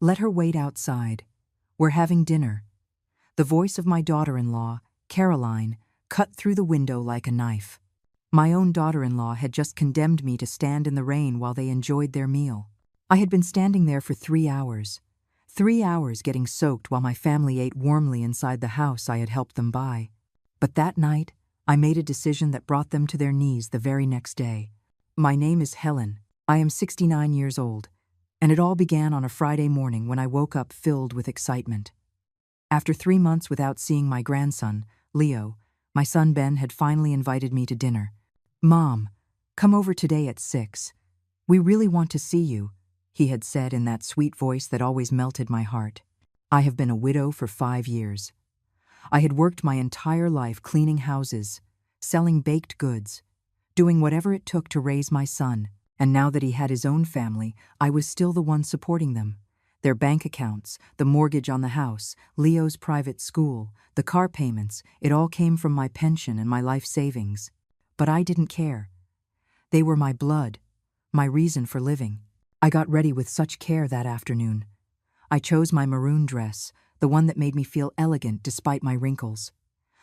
Let her wait outside. We're having dinner." The voice of my daughter-in-law, Caroline, cut through the window like a knife. My own daughter-in-law had just condemned me to stand in the rain while they enjoyed their meal. I had been standing there for 3 hours. 3 hours getting soaked while my family ate warmly inside the house I had helped them buy. But that night, I made a decision that brought them to their knees the very next day. My name is Helen. I am 69 years old, and it all began on a Friday morning when I woke up filled with excitement. After 3 months without seeing my grandson, Leo, my son Ben had finally invited me to dinner. "Mom, come over today at 6. We really want to see you," he had said in that sweet voice that always melted my heart. I have been a widow for 5 years. I had worked my entire life cleaning houses, selling baked goods, doing whatever it took to raise my son, and now that he had his own family, I was still the one supporting them. Their bank accounts, the mortgage on the house, Leo's private school, the car payments, it all came from my pension and my life savings. But I didn't care. They were my blood, my reason for living. I got ready with such care that afternoon. I chose my maroon dress, the one that made me feel elegant despite my wrinkles.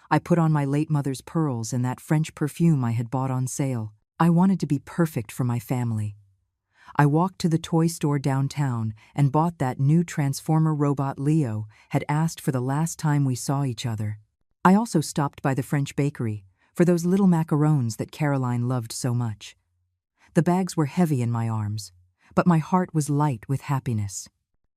I put on my late mother's pearls and that French perfume I had bought on sale. I wanted to be perfect for my family. I walked to the toy store downtown and bought that new Transformer robot Leo had asked for the last time we saw each other. I also stopped by the French bakery for those little macarons that Caroline loved so much. The bags were heavy in my arms, but my heart was light with happiness.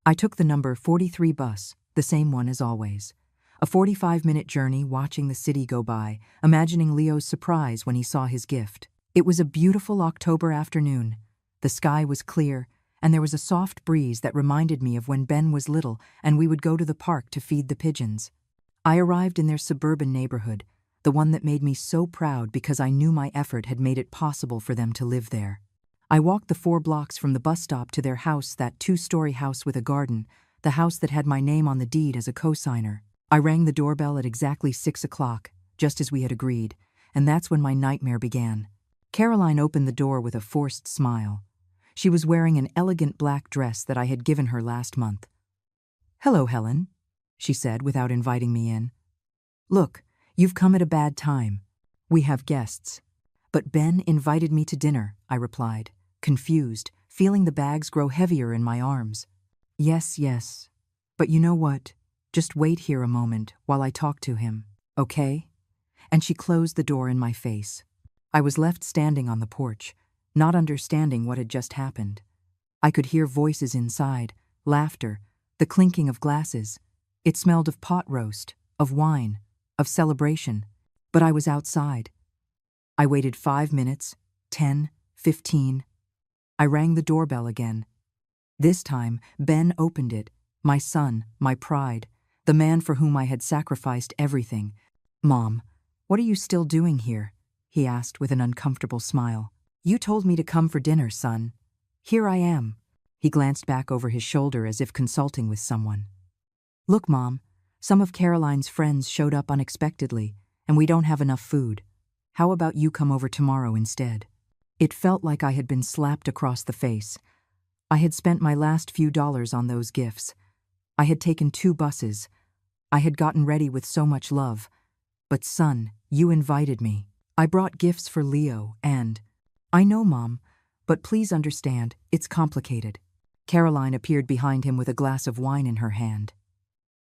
I took the number 43 bus, the same one as always. A 45-minute journey watching the city go by, imagining Leo's surprise when he saw his gift. It was a beautiful October afternoon. The sky was clear, and there was a soft breeze that reminded me of when Ben was little and we would go to the park to feed the pigeons. I arrived in their suburban neighborhood, the one that made me so proud because I knew my effort had made it possible for them to live there. I walked the 4 blocks from the bus stop to their house, that 2-story house with a garden, the house that had my name on the deed as a co-signer. I rang the doorbell at exactly 6 o'clock, just as we had agreed, and that's when my nightmare began. Caroline opened the door with a forced smile. She was wearing an elegant black dress that I had given her last month. "Hello, Helen," she said without inviting me in. "Look, you've come at a bad time. We have guests." "But Ben invited me to dinner," I replied, confused, feeling the bags grow heavier in my arms. Yes, but you know what? Just wait here a moment while I talk to him, okay?" And she closed the door in my face. I was left standing on the porch, not understanding what had just happened. I could hear voices inside, laughter, the clinking of glasses. It smelled of pot roast, of wine, of celebration, but I was outside. I waited 5 minutes, 10, 15. I rang the doorbell again. This time, Ben opened it, my son, my pride, the man for whom I had sacrificed everything. "Mom, what are you still doing here?" he asked with an uncomfortable smile. "You told me to come for dinner, son. Here I am." He glanced back over his shoulder as if consulting with someone. "Look, Mom, some of Caroline's friends showed up unexpectedly, and we don't have enough food. How about you come over tomorrow instead?" It felt like I had been slapped across the face. I had spent my last few dollars on those gifts. I had taken 2 buses. I had gotten ready with so much love. But son, you invited me. I brought gifts for Leo and— "I know, Mom, but please understand, it's complicated." Caroline appeared behind him with a glass of wine in her hand.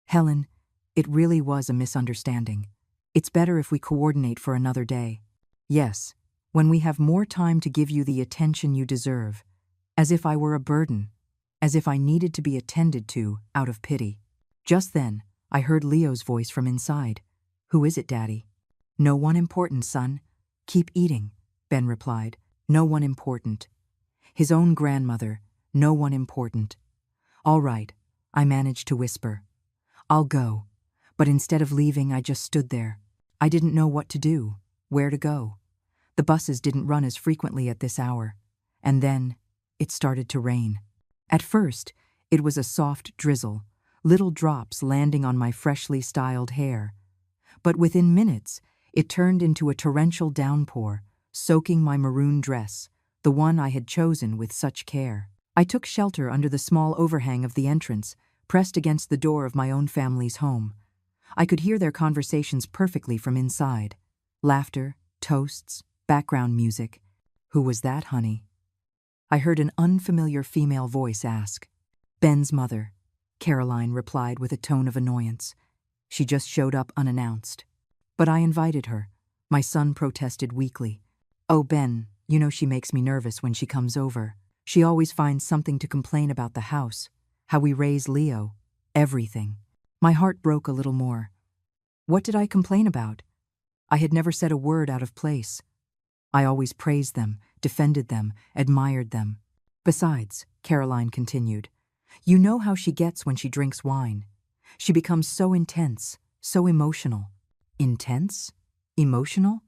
"Helen, it really was a misunderstanding. It's better if we coordinate for another day. Yes, when we have more time to give you the attention you deserve. As if I were a burden, as if I needed to be attended to out of pity." Just then, I heard Leo's voice from inside. "Who is it, Daddy?" "No one important, son. Keep eating," Ben replied. "No one important." His own grandmother, no one important. "All right," I managed to whisper. "I'll go." But instead of leaving, I just stood there. I didn't know what to do, where to go. The buses didn't run as frequently at this hour. And then, it started to rain. At first, it was a soft drizzle, little drops landing on my freshly styled hair. But within minutes, it turned into a torrential downpour, soaking my maroon dress, the one I had chosen with such care. I took shelter under the small overhang of the entrance, pressed against the door of my own family's home. I could hear their conversations perfectly from inside. Laughter, toasts, background music. "Who was that, honey?" I heard an unfamiliar female voice ask. "Ben's mother," Caroline replied with a tone of annoyance. "She just showed up unannounced." "But I invited her," my son protested weakly. "Oh, Ben, you know she makes me nervous when she comes over. She always finds something to complain about the house, how we raise Leo, everything." My heart broke a little more. What did I complain about? I had never said a word out of place. I always praised them, defended them, admired them. "Besides," Caroline continued, "you know how she gets when she drinks wine. She becomes so intense, so emotional." Intense? Emotional?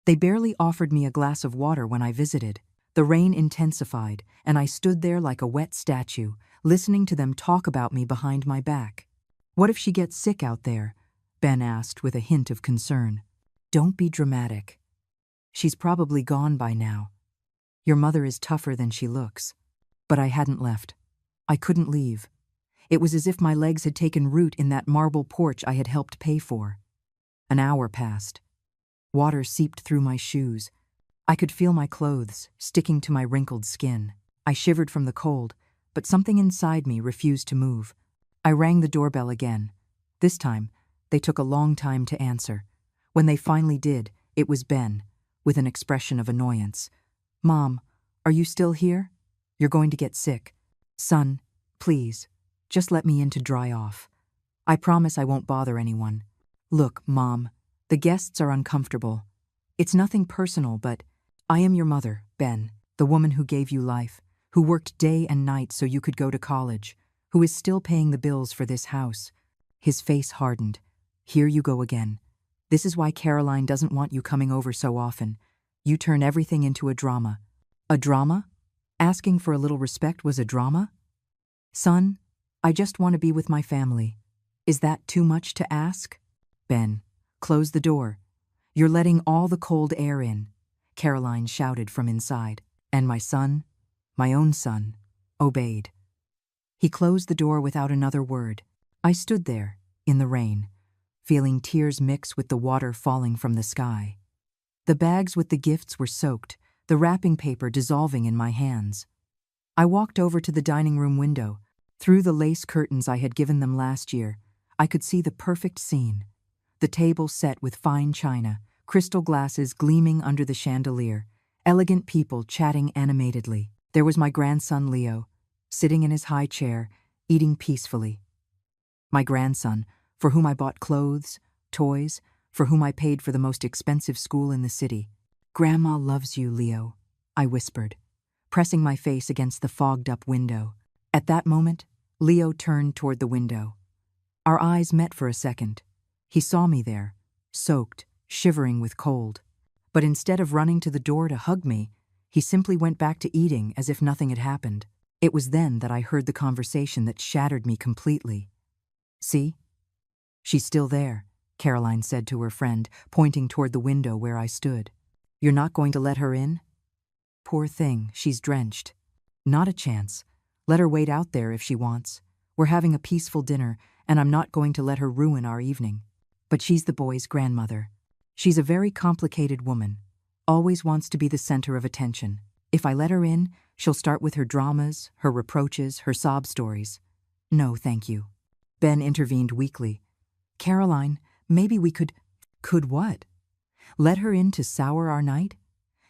They barely offered me a glass of water when I visited. The rain intensified, and I stood there like a wet statue, listening to them talk about me behind my back. "What if she gets sick out there?" Ben asked with a hint of concern. "Don't be dramatic. She's probably gone by now. Your mother is tougher than she looks." But I hadn't left. I couldn't leave. It was as if my legs had taken root in that marble porch I had helped pay for. An hour passed. Water seeped through my shoes. I could feel my clothes sticking to my wrinkled skin. I shivered from the cold, but something inside me refused to move. I rang the doorbell again. This time, they took a long time to answer. When they finally did, it was Ben, with an expression of annoyance. "Mom, are you still here? You're going to get sick. Son, please, just let me in to dry off. I promise I won't bother anyone. Look, Mom, the guests are uncomfortable. It's nothing personal, but I am your mother, Ben, the woman who gave you life, who worked day and night so you could go to college, who is still paying the bills for this house." His face hardened. "Here you go again. This is why Caroline doesn't want you coming over so often. You turn everything into a drama." "A drama? Asking for a little respect was a drama?" "Son, I just want to be with my family. Is that too much to ask?" "Ben, close the door. You're letting all the cold air in," Caroline shouted from inside. And my son, my own son, obeyed. He closed the door without another word. I stood there, in the rain, feeling tears mix with the water falling from the sky. The bags with the gifts were soaked, the wrapping paper dissolving in my hands. I walked over to the dining room window. Through the lace curtains I had given them last year, I could see the perfect scene. The table set with fine china, crystal glasses gleaming under the chandelier, elegant people chatting animatedly. There was my grandson Leo, sitting in his high chair, eating peacefully. My grandson, for whom I bought clothes, toys, for whom I paid for the most expensive school in the city. "Grandma loves you, Leo," I whispered, pressing my face against the fogged-up window. At that moment, Leo turned toward the window. Our eyes met for a second. He saw me there, soaked, shivering with cold. But instead of running to the door to hug me, he simply went back to eating as if nothing had happened. It was then that I heard the conversation that shattered me completely. "See? She's still there," Caroline said to her friend, pointing toward the window where I stood. "You're not going to let her in?" "Poor thing, she's drenched." "Not a chance. Let her wait out there if she wants. We're having a peaceful dinner, and I'm not going to let her ruin our evening." But she's the boy's grandmother. She's a very complicated woman, always wants to be the center of attention. If I let her in, she'll start with her dramas, her reproaches, her sob stories. "No, thank you." Ben intervened weakly. "Caroline, maybe we could—" "Could what? Let her in to sour our night?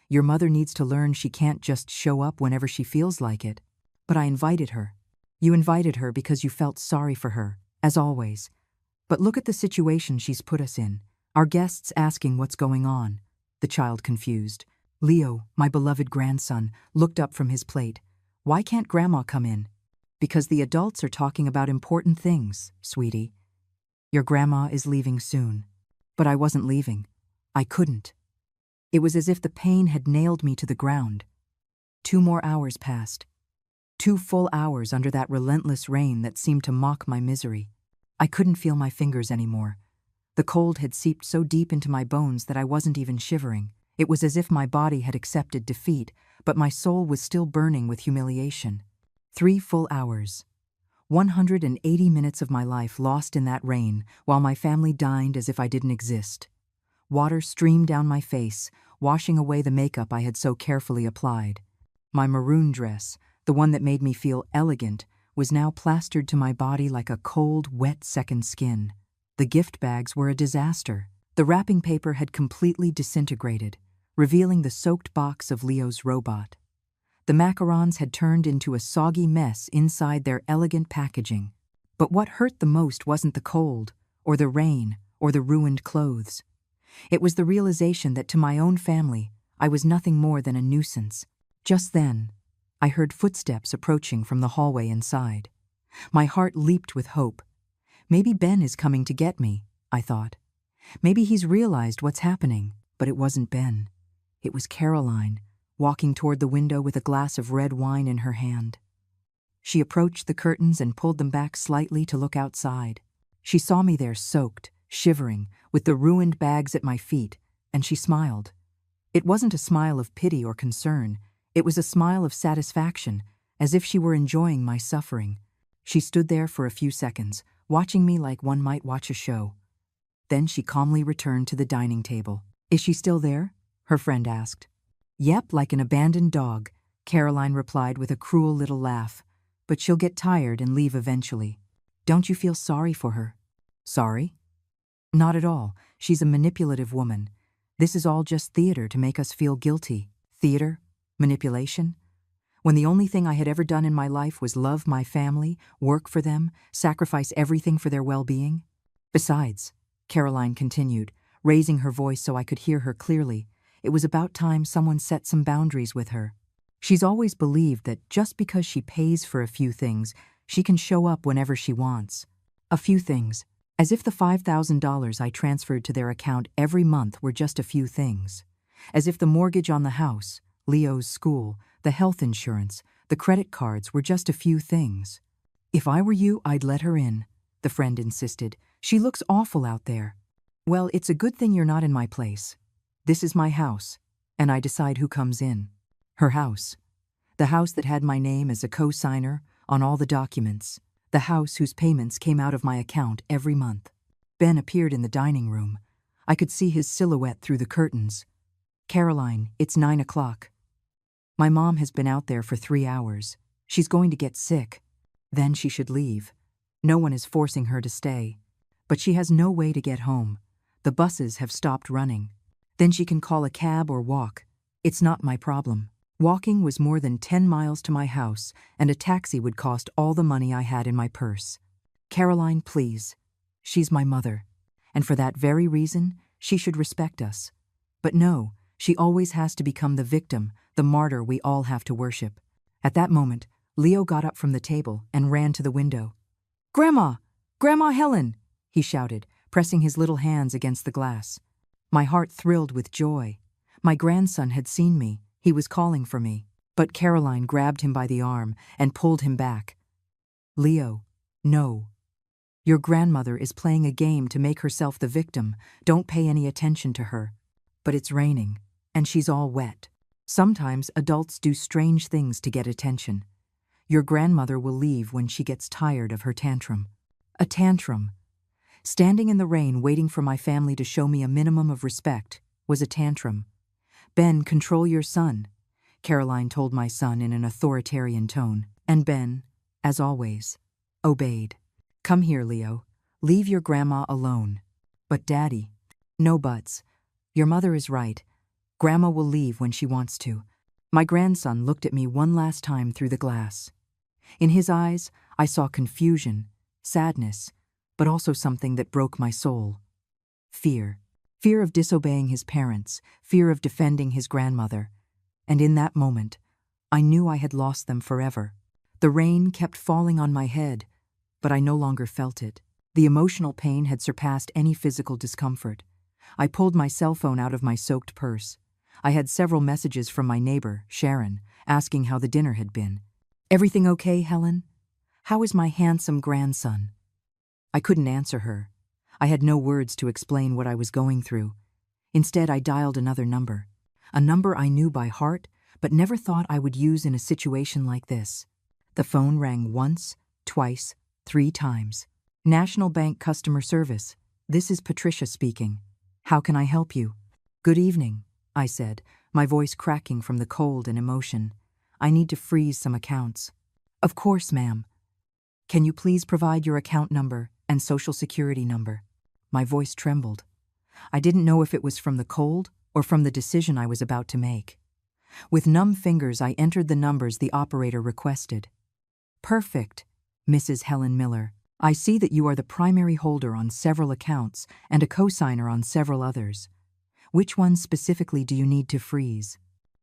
Your mother needs to learn she can't just show up whenever she feels like it." "But I invited her." "You invited her because you felt sorry for her, as always. But look at the situation she's put us in. Our guests asking what's going on." The child confused. Leo, my beloved grandson, looked up from his plate. "Why can't Grandma come in?" "Because the adults are talking about important things, sweetie. Your grandma is leaving soon." But I wasn't leaving. I couldn't. It was as if the pain had nailed me to the ground. 2 more hours passed. 2 full hours under that relentless rain that seemed to mock my misery. I couldn't feel my fingers anymore. The cold had seeped so deep into my bones that I wasn't even shivering. It was as if my body had accepted defeat, but my soul was still burning with humiliation. 3 full hours. 180 minutes of my life lost in that rain while my family dined as if I didn't exist. Water streamed down my face, washing away the makeup I had so carefully applied. My maroon dress, the one that made me feel elegant, was now plastered to my body like a cold, wet second skin. The gift bags were a disaster. The wrapping paper had completely disintegrated, revealing the soaked box of Leo's robot. The macarons had turned into a soggy mess inside their elegant packaging. But what hurt the most wasn't the cold, or the rain, or the ruined clothes. It was the realization that to my own family, I was nothing more than a nuisance. Just then, I heard footsteps approaching from the hallway inside. My heart leaped with hope. Maybe Ben is coming to get me, I thought. Maybe he's realized what's happening, but it wasn't Ben. It was Caroline, walking toward the window with a glass of red wine in her hand. She approached the curtains and pulled them back slightly to look outside. She saw me there soaked, shivering, with the ruined bags at my feet, and she smiled. It wasn't a smile of pity or concern. It was a smile of satisfaction, as if she were enjoying my suffering. She stood there for a few seconds, watching me like one might watch a show. Then she calmly returned to the dining table. "Is she still there?" her friend asked. "Yep, like an abandoned dog," Caroline replied with a cruel little laugh. "But she'll get tired and leave eventually. Don't you feel sorry for her?" "Sorry?" "Not at all. She's a manipulative woman. This is all just theater to make us feel guilty." Theater? Manipulation? When the only thing I had ever done in my life was love my family, work for them, sacrifice everything for their well-being? Besides, Caroline continued, raising her voice so I could hear her clearly, it was about time someone set some boundaries with her. She's always believed that just because she pays for a few things, she can show up whenever she wants. A few things. As if the $5,000 I transferred to their account every month were just a few things. As if the mortgage on the house, Leo's school, the health insurance, the credit cards were just a few things. "If I were you, I'd let her in," the friend insisted. "She looks awful out there." "Well, it's a good thing you're not in my place. This is my house, and I decide who comes in." Her house. The house that had my name as a co-signer on all the documents. The house whose payments came out of my account every month. Ben appeared in the dining room. I could see his silhouette through the curtains. "Caroline, it's 9 o'clock. My mom has been out there for 3 hours. She's going to get sick. Then she should leave. No one is forcing her to stay. But she has no way to get home. The buses have stopped running. Then she can call a cab or walk. It's not my problem." Walking was more than 10 miles to my house, and a taxi would cost all the money I had in my purse. "Caroline, please. She's my mother. And for that very reason, she should respect us. But no, she always has to become the victim, the martyr we all have to worship." At that moment, Leo got up from the table and ran to the window. "Grandma! Grandma Helen!" he shouted, pressing his little hands against the glass. My heart thrilled with joy. My grandson had seen me. He was calling for me. But Caroline grabbed him by the arm and pulled him back. "Leo, no. Your grandmother is playing a game to make herself the victim. Don't pay any attention to her. But it's raining, and she's all wet. Sometimes adults do strange things to get attention. Your grandmother will leave when she gets tired of her tantrum." A tantrum. Standing in the rain waiting for my family to show me a minimum of respect was a tantrum. "Ben, control your son," Caroline told my son in an authoritarian tone. And Ben, as always, obeyed. "Come here, Leo. Leave your grandma alone." "But Daddy." "No buts. Your mother is right. Grandma will leave when she wants to." My grandson looked at me one last time through the glass. In his eyes, I saw confusion, sadness, but also something that broke my soul. Fear. Fear of disobeying his parents, fear of defending his grandmother. And in that moment, I knew I had lost them forever. The rain kept falling on my head, but I no longer felt it. The emotional pain had surpassed any physical discomfort. I pulled my cell phone out of my soaked purse. I had several messages from my neighbor, Sharon, asking how the dinner had been. "Everything okay, Helen? How is my handsome grandson?" I couldn't answer her. I had no words to explain what I was going through. Instead, I dialed another number. A number I knew by heart, but never thought I would use in a situation like this. The phone rang once, twice, 3 times. National Bank Customer Service. This is Patricia speaking. How can I help you? Good evening, I said, my voice cracking from the cold and emotion. I need to freeze some accounts. Of course, ma'am. Can you please provide your account number and social security number? My voice trembled. I didn't know if it was from the cold or from the decision I was about to make. With numb fingers, I entered the numbers the operator requested. Perfect, Mrs. Helen Miller. I see that you are the primary holder on several accounts and a cosigner on several others. Which ones specifically do you need to freeze?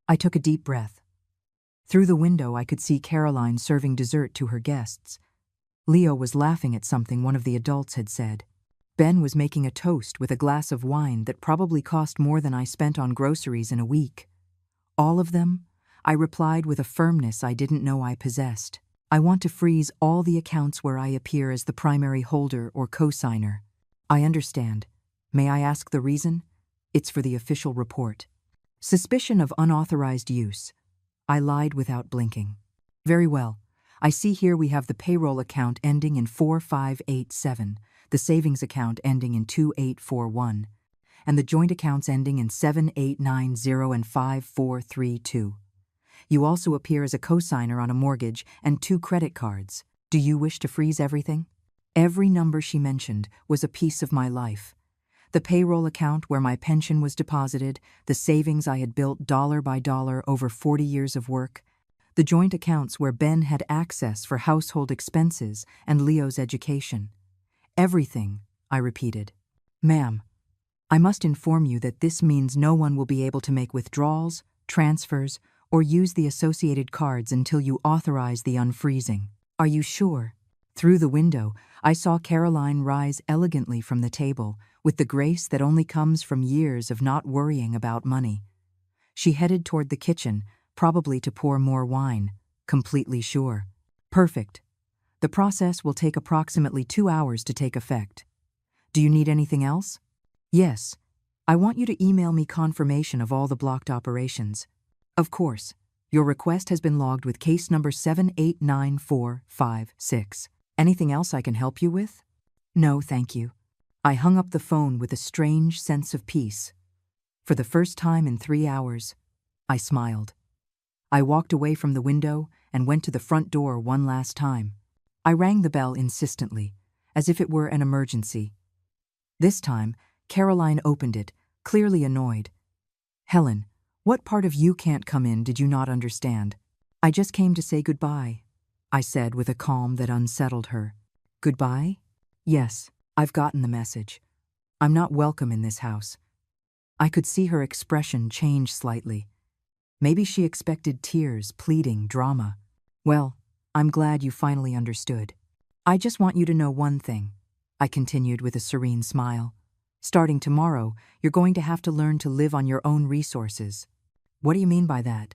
I took a deep breath. Through the window, I could see Caroline serving dessert to her guests. Leo was laughing at something one of the adults had said. Ben was making a toast with a glass of wine that probably cost more than I spent on groceries in a week. All of them? I replied with a firmness I didn't know I possessed. I want to freeze all the accounts where I appear as the primary holder or cosigner. I understand. May I ask the reason? It's for the official report. Suspicion of unauthorized use. I lied without blinking. Very well. I see here we have the payroll account ending in 4587, the savings account ending in 2841, and the joint accounts ending in 7890 and 5432. You also appear as a cosigner on a mortgage and 2 credit cards. Do you wish to freeze everything? Every number she mentioned was a piece of my life. The payroll account where my pension was deposited, the savings I had built dollar by dollar over 40 years of work, the joint accounts where Ben had access for household expenses and Leo's education. Everything, I repeated. Ma'am, I must inform you that this means no one will be able to make withdrawals, transfers, or use the associated cards until you authorize the unfreezing. Are you sure? Through the window, I saw Caroline rise elegantly from the table, with the grace that only comes from years of not worrying about money. She headed toward the kitchen, probably to pour more wine, completely sure. Perfect. The process will take approximately 2 hours to take effect. Do you need anything else? Yes. I want you to email me confirmation of all the blocked operations. Of course. Your request has been logged with case number 789456. Anything else I can help you with? No, thank you. I hung up the phone with a strange sense of peace. For the first time in 3 hours, I smiled. I walked away from the window and went to the front door one last time. I rang the bell insistently, as if it were an emergency. This time, Caroline opened it, clearly annoyed. Helen, what part of you can't come in did you not understand? I just came to say goodbye, I said with a calm that unsettled her. Goodbye? Yes, I've gotten the message. I'm not welcome in this house. I could see her expression change slightly. Maybe she expected tears, pleading, drama. Well, I'm glad you finally understood. I just want you to know one thing, I continued with a serene smile. Starting tomorrow, you're going to have to learn to live on your own resources. What do you mean by that?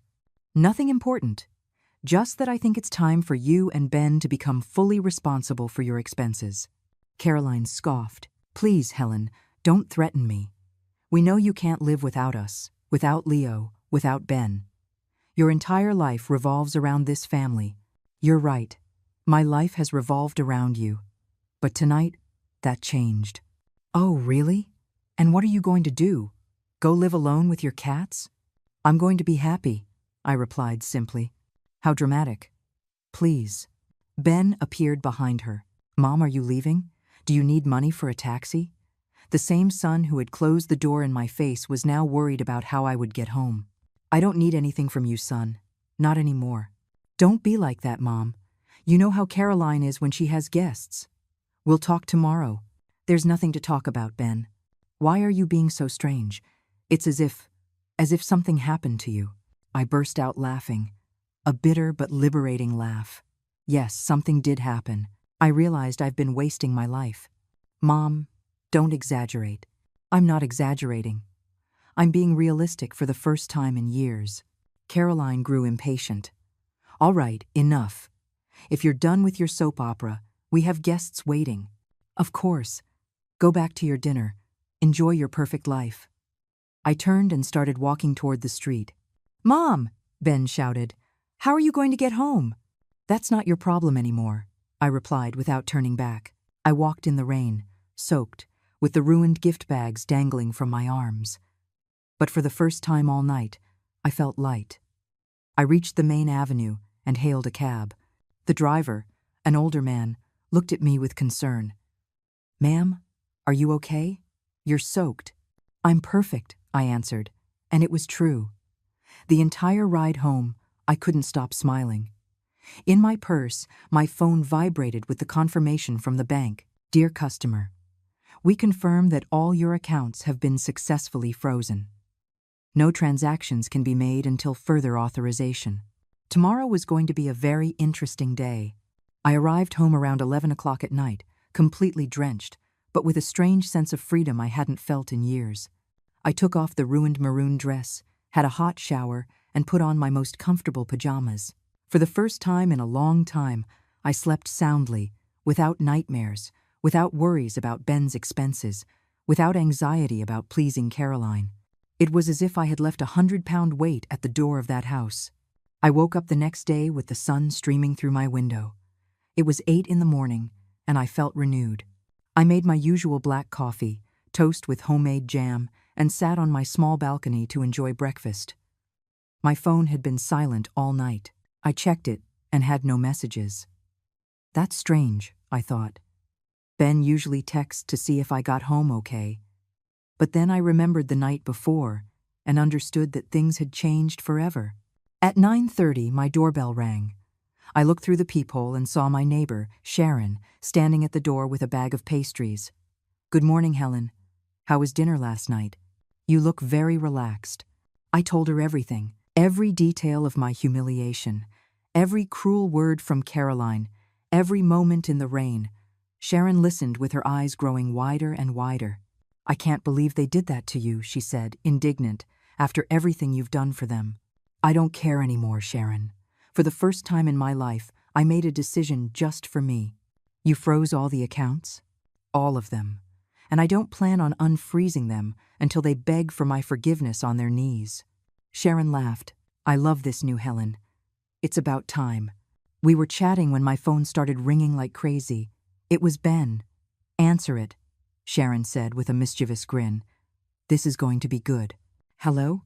Nothing important. Just that I think it's time for you and Ben to become fully responsible for your expenses. Caroline scoffed. Please, Helen, don't threaten me. We know you can't live without us, without Leo, without Ben. Your entire life revolves around this family. You're right. My life has revolved around you. But tonight, that changed. Oh, really? And what are you going to do? Go live alone with your cats? I'm going to be happy, I replied simply. How dramatic. Please. Ben appeared behind her. Mom, are you leaving? Do you need money for a taxi? The same son who had closed the door in my face was now worried about how I would get home. I don't need anything from you, son. Not anymore. Don't be like that, Mom. You know how Caroline is when she has guests. We'll talk tomorrow. There's nothing to talk about, Ben. Why are you being so strange? It's as if something happened to you. I burst out laughing. A bitter but liberating laugh. Yes, something did happen. I realized I've been wasting my life. Mom, don't exaggerate. I'm not exaggerating. I'm being realistic for the first time in years. Caroline grew impatient. All right, enough. If you're done with your soap opera, we have guests waiting. Of course. Go back to your dinner. Enjoy your perfect life. I turned and started walking toward the street. Mom, Ben shouted. How are you going to get home? That's not your problem anymore, I replied without turning back. I walked in the rain, soaked, with the ruined gift bags dangling from my arms. But for the first time all night, I felt light. I reached the main avenue and hailed a cab. The driver, an older man, looked at me with concern. "Ma'am, are you okay? You're soaked." "I'm perfect," I answered, and it was true. The entire ride home, I couldn't stop smiling. In my purse, my phone vibrated with the confirmation from the bank. "Dear customer, we confirm that all your accounts have been successfully frozen. No transactions can be made until further authorization." Tomorrow was going to be a very interesting day. I arrived home around 11 o'clock at night, completely drenched, but with a strange sense of freedom I hadn't felt in years. I took off the ruined maroon dress, had a hot shower, and put on my most comfortable pajamas. For the first time in a long time, I slept soundly, without nightmares, without worries about Ben's expenses, without anxiety about pleasing Caroline. It was as if I had left a 100-pound weight at the door of that house. I woke up the next day with the sun streaming through my window. It was 8 in the morning, and I felt renewed. I made my usual black coffee, toast with homemade jam, and sat on my small balcony to enjoy breakfast. My phone had been silent all night. I checked it and had no messages. That's strange, I thought. Ben usually texts to see if I got home okay. But then I remembered the night before and understood that things had changed forever. At 9:30, my doorbell rang. I looked through the peephole and saw my neighbor, Sharon, standing at the door with a bag of pastries. "Good morning, Helen. How was dinner last night? You look very relaxed." I told her everything, every detail of my humiliation, every cruel word from Caroline, every moment in the rain. Sharon listened with her eyes growing wider and wider. "I can't believe they did that to you," she said, indignant, "after everything you've done for them." "I don't care anymore, Sharon. For the first time in my life, I made a decision just for me." "You froze all the accounts?" "All of them. And I don't plan on unfreezing them until they beg for my forgiveness on their knees." Sharon laughed. "I love this new Helen. It's about time." We were chatting when my phone started ringing like crazy. It was Ben. "Answer it," Sharon said with a mischievous grin. "This is going to be good." "Hello?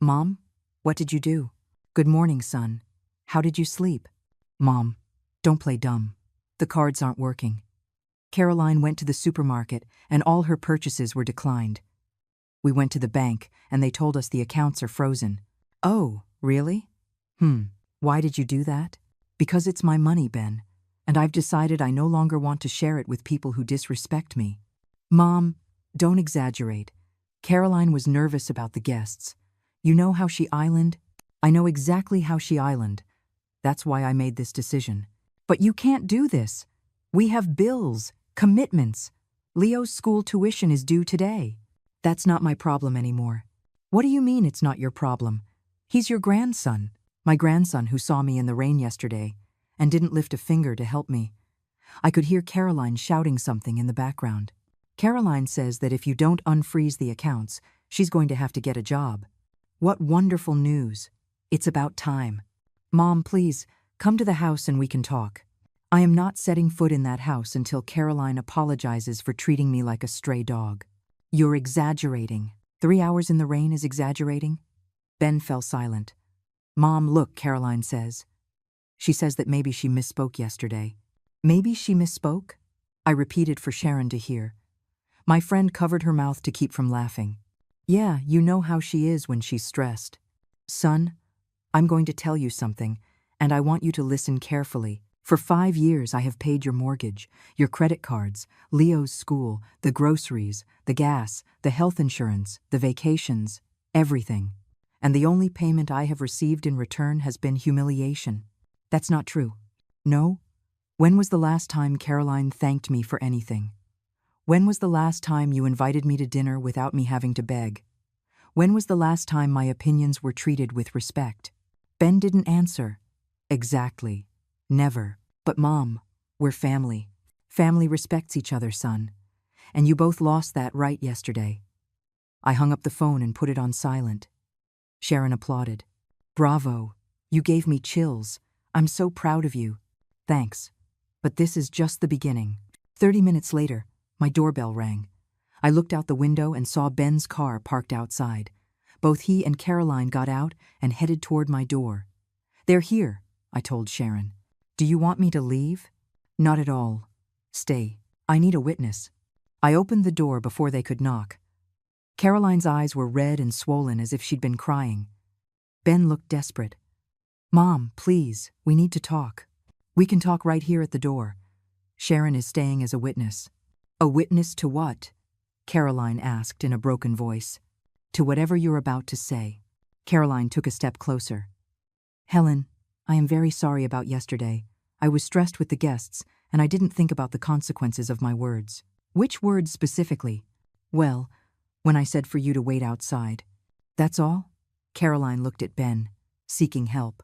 Mom? What did you do?" "Good morning, son. How did you sleep?" "Mom, don't play dumb. The cards aren't working." Caroline went to the supermarket and all her purchases were declined. We went to the bank and they told us the accounts are frozen. "Oh, really? Why did you do that?" "Because it's my money, Ben, and I've decided I no longer want to share it with people who disrespect me." "Mom, don't exaggerate. Caroline was nervous about the guests. You know how she island?" "I know exactly how she island. That's why I made this decision." "But you can't do this. We have bills, commitments. Leo's school tuition is due today." "That's not my problem anymore." "What do you mean it's not your problem? He's your grandson." "My grandson who saw me in the rain yesterday and didn't lift a finger to help me." I could hear Caroline shouting something in the background. "Caroline says that if you don't unfreeze the accounts, she's going to have to get a job." "What wonderful news. It's about time." "Mom, please, come to the house and we can talk." "I am not setting foot in that house until Caroline apologizes for treating me like a stray dog." "You're exaggerating." 3 hours in the rain is exaggerating?" Ben fell silent. "Mom, look," Caroline says. She says that maybe she misspoke yesterday. "Maybe she misspoke?" I repeated for Sharon to hear. My friend covered her mouth to keep from laughing. "Yeah, you know how she is when she's stressed." "Son, I'm going to tell you something, and I want you to listen carefully. For 5 years I have paid your mortgage, your credit cards, Leo's school, the groceries, the gas, the health insurance, the vacations, everything. And the only payment I have received in return has been humiliation." "That's not true." "No? When was the last time Caroline thanked me for anything? When was the last time you invited me to dinner without me having to beg? When was the last time my opinions were treated with respect?" Ben didn't answer. "Exactly. Never. But Mom, we're family. Family respects each other, son. And you both lost that right yesterday." I hung up the phone and put it on silent. Sharon applauded. "Bravo. You gave me chills. I'm so proud of you." Thanks. But this is just the beginning. 30 minutes later, my doorbell rang. I looked out the window and saw Ben's car parked outside. Both he and Caroline got out and headed toward my door. They're here, I told Sharon. Do you want me to leave? Not at all. Stay. I need a witness. I opened the door before they could knock. Caroline's eyes were red and swollen as if she'd been crying. Ben looked desperate. Mom, please, we need to talk. We can talk right here at the door. Sharon is staying as a witness. A witness to what? Caroline asked in a broken voice. To whatever you're about to say. Caroline took a step closer. Helen, I am very sorry about yesterday. I was stressed with the guests, and I didn't think about the consequences of my words. Which words specifically? Well, when I said for you to wait outside. That's all? Caroline looked at Ben, seeking help.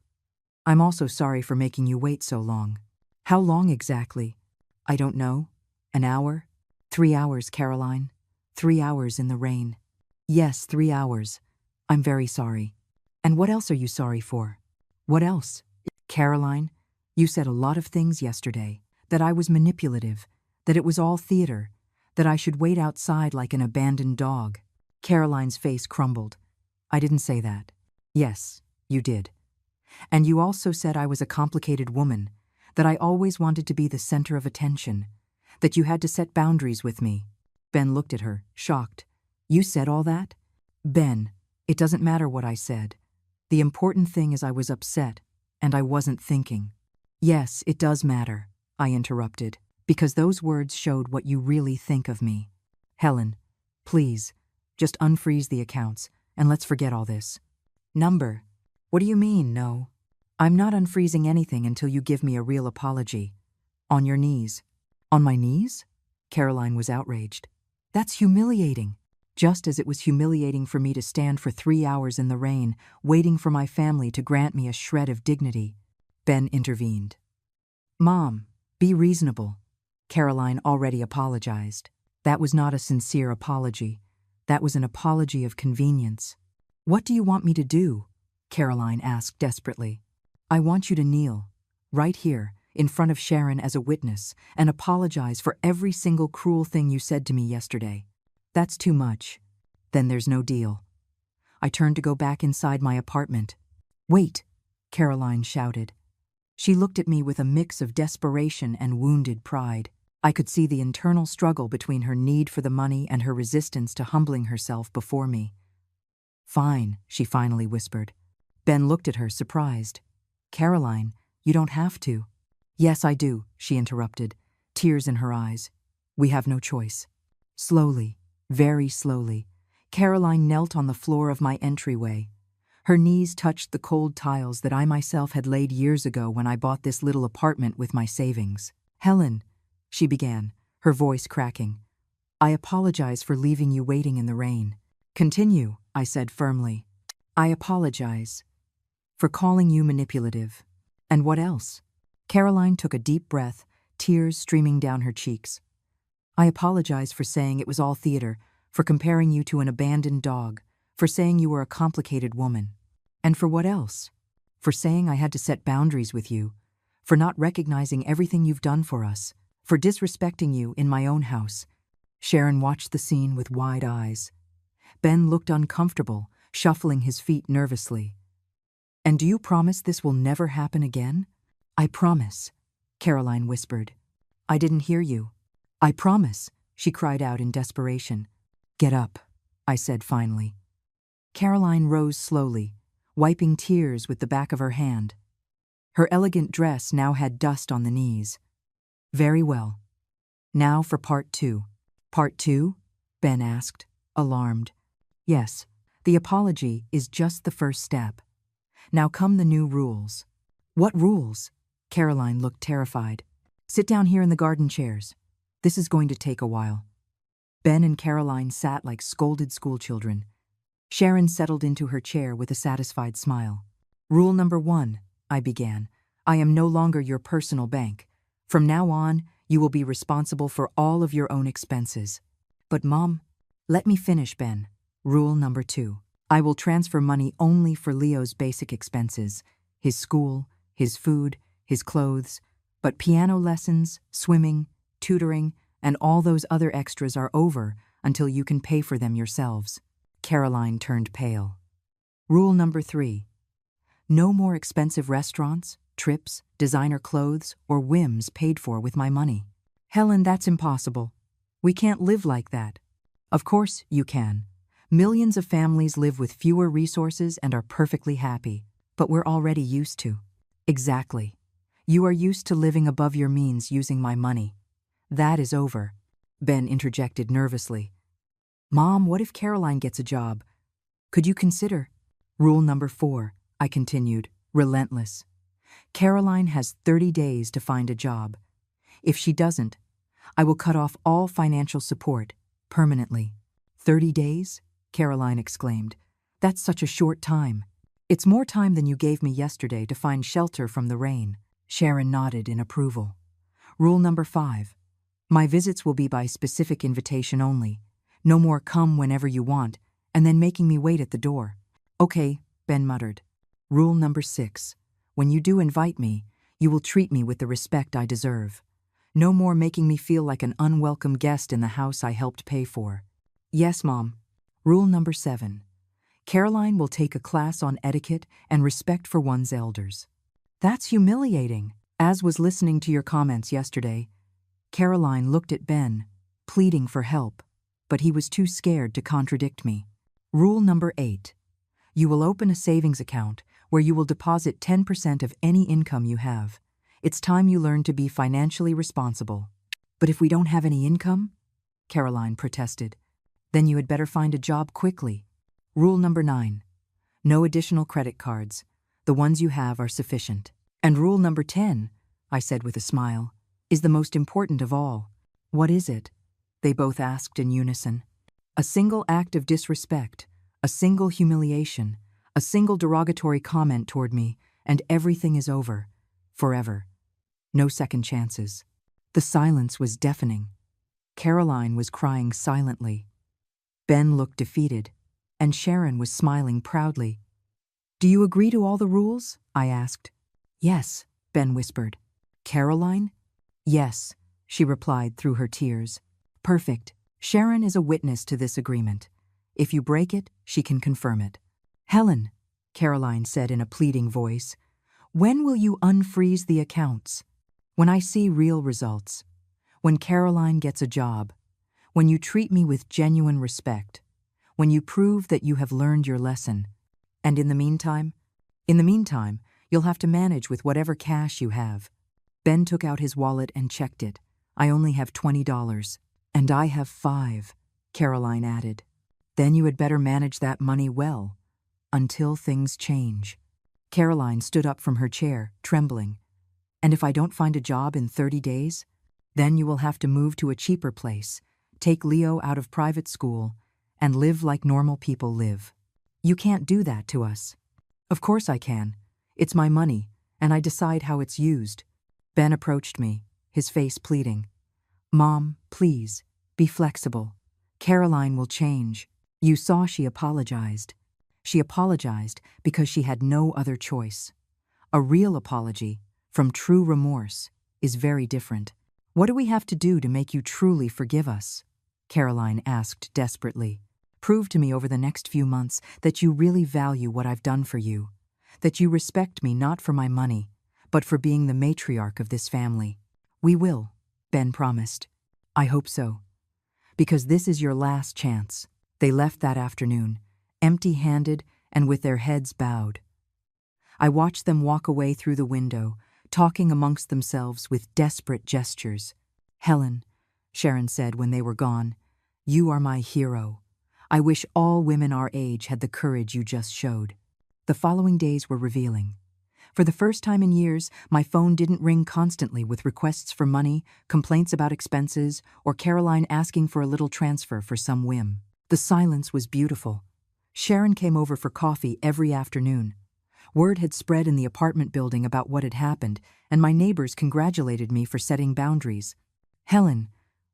I'm also sorry for making you wait so long. How long exactly? I don't know. An hour? 3 hours, Caroline. 3 hours in the rain. Yes, 3 hours. I'm very sorry. And what else are you sorry for? What else? Caroline, you said a lot of things yesterday. That I was manipulative. That it was all theater. That I should wait outside like an abandoned dog. Caroline's face crumbled. I didn't say that. Yes, you did. And you also said I was a complicated woman, that I always wanted to be the center of attention, that you had to set boundaries with me. Ben looked at her, shocked. You said all that? Ben, it doesn't matter what I said. The important thing is I was upset, and I wasn't thinking. Yes, it does matter, I interrupted, because those words showed what you really think of me. Helen, please, just unfreeze the accounts, and let's forget all this. Number. What do you mean, no? I'm not unfreezing anything until you give me a real apology. On your knees. On my knees? Caroline was outraged. That's humiliating. Just as it was humiliating for me to stand for 3 hours in the rain, waiting for my family to grant me a shred of dignity. Ben intervened. Mom, be reasonable. Caroline already apologized. That was not a sincere apology. That was an apology of convenience. What do you want me to do? Caroline asked desperately. I want you to kneel, right here, in front of Sharon as a witness, and apologize for every single cruel thing you said to me yesterday. That's too much. Then there's no deal. I turned to go back inside my apartment. Wait, Caroline shouted. She looked at me with a mix of desperation and wounded pride. I could see the internal struggle between her need for the money and her resistance to humbling herself before me. Fine, she finally whispered. Ben looked at her, surprised. Caroline, you don't have to. Yes, I do, she interrupted, tears in her eyes. We have no choice. Slowly, very slowly, Caroline knelt on the floor of my entryway. Her knees touched the cold tiles that I myself had laid years ago when I bought this little apartment with my savings. Helen, she began, her voice cracking. I apologize for leaving you waiting in the rain. Continue, I said firmly. I apologize for calling you manipulative. And what else? Caroline took a deep breath, tears streaming down her cheeks. I apologize for saying it was all theater, for comparing you to an abandoned dog, for saying you were a complicated woman. And for what else? For saying I had to set boundaries with you, for not recognizing everything you've done for us, for disrespecting you in my own house. Sharon watched the scene with wide eyes. Ben looked uncomfortable, shuffling his feet nervously. And do you promise this will never happen again? I promise, Caroline whispered. I didn't hear you. I promise, she cried out in desperation. Get up, I said finally. Caroline rose slowly, wiping tears with the back of her hand. Her elegant dress now had dust on the knees. Very well. Now for part 2. Part 2? Ben asked, alarmed. Yes, the apology is just the first step. Now come the new rules. What rules? Caroline looked terrified. Sit down here in the garden chairs. This is going to take a while. Ben and Caroline sat like scolded schoolchildren. Sharon settled into her chair with a satisfied smile. Rule number 1, I began. I am no longer your personal bank. From now on, you will be responsible for all of your own expenses. But Mom, let me finish, Ben. Rule number 2. I will transfer money only for Leo's basic expenses. His school, his food, his clothes. But piano lessons, swimming, tutoring, and all those other extras are over until you can pay for them yourselves. Caroline turned pale. Rule number 3. No more expensive restaurants, trips, designer clothes, or whims paid for with my money. Helen, that's impossible. We can't live like that. Of course you can. Millions of families live with fewer resources and are perfectly happy, but we're already used to. Exactly. You are used to living above your means using my money. That is over. Ben interjected nervously. Mom, what if Caroline gets a job? Could you consider? Rule number 4, I continued, relentless. Caroline has 30 days to find a job. If she doesn't, I will cut off all financial support, permanently. 30 days? Caroline exclaimed. That's such a short time. It's more time than you gave me yesterday to find shelter from the rain. Sharon nodded in approval. Rule number 5. My visits will be by specific invitation only. No more come whenever you want, and then making me wait at the door. Okay, Ben muttered. Rule number 6. When you do invite me, you will treat me with the respect I deserve. No more making me feel like an unwelcome guest in the house I helped pay for. Yes, Mom. Rule number 7. Caroline will take a class on etiquette and respect for one's elders. That's humiliating. As was listening to your comments yesterday, Caroline looked at Ben, pleading for help, but he was too scared to contradict me. Rule number 8. You will open a savings account where you will deposit 10% of any income you have. It's time you learn to be financially responsible. But if we don't have any income? Caroline protested. Then you had better find a job quickly. Rule number 9. No additional credit cards. The ones you have are sufficient. And rule number 10, I said with a smile, is the most important of all. What is it? They both asked in unison. A single act of disrespect, a single humiliation, a single derogatory comment toward me, and everything is over. Forever. No second chances. The silence was deafening. Caroline was crying silently. Ben looked defeated, and Sharon was smiling proudly. Do you agree to all the rules? I asked. Yes, Ben whispered. Caroline? Yes, she replied through her tears. Perfect. Sharon is a witness to this agreement. If you break it, she can confirm it. Helen, Caroline said in a pleading voice, when will you unfreeze the accounts? When I see real results. When Caroline gets a job. When you treat me with genuine respect. When you prove that you have learned your lesson. And in the meantime, you'll have to manage with whatever cash you have. Ben took out his wallet and checked it. I only have $20. And I have 5, Caroline added. Then you had better manage that money well, until things change. Caroline stood up from her chair, trembling. And if I don't find a job in 30 days? Then you will have to move to a cheaper place, take Leo out of private school, and live like normal people live. You can't do that to us. Of course I can. It's my money, and I decide how it's used. Ben approached me, his face pleading. Mom, please, be flexible. Caroline will change. You saw she apologized. She apologized because she had no other choice. A real apology, from true remorse, is very different. What do we have to do to make you truly forgive us? Caroline asked desperately. Prove to me over the next few months that you really value what I've done for you, that you respect me not for my money, but for being the matriarch of this family. We will, Ben promised. I hope so. Because this is your last chance. They left that afternoon, empty-handed and with their heads bowed. I watched them walk away through the window, talking amongst themselves with desperate gestures. Helen, Sharon said when they were gone, you are my hero. I wish all women our age had the courage you just showed. The following days were revealing. For the first time in years, my phone didn't ring constantly with requests for money, complaints about expenses, or Caroline asking for a little transfer for some whim. The silence was beautiful. Sharon came over for coffee every afternoon. Word had spread in the apartment building about what had happened, and my neighbors congratulated me for setting boundaries. Helen,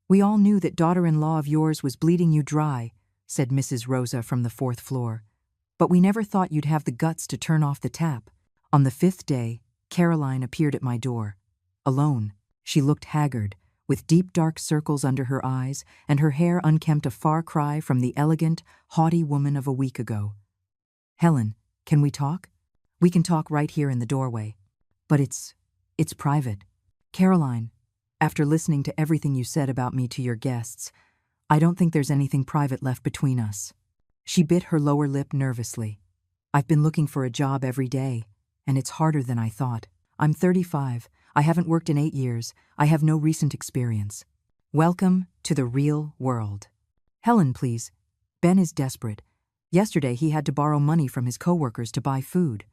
we all knew that daughter-in-law of yours was bleeding you dry, said Mrs. Rosa from the 4th floor. But we never thought you'd have the guts to turn off the tap. On the 5th day, Caroline appeared at my door, alone. She looked haggard, with deep dark circles under her eyes and her hair unkempt, a far cry from the elegant, haughty woman of a week ago. Helen, can we talk? We can talk right here in the doorway. But it's private. Caroline, after listening to everything you said about me to your guests, I don't think there's anything private left between us. She bit her lower lip nervously. I've been looking for a job every day, and it's harder than I thought. I'm 35. I haven't worked in 8 years. I have no recent experience. Welcome to the real world. Helen, please. Ben is desperate. Yesterday he had to borrow money from his coworkers to buy food.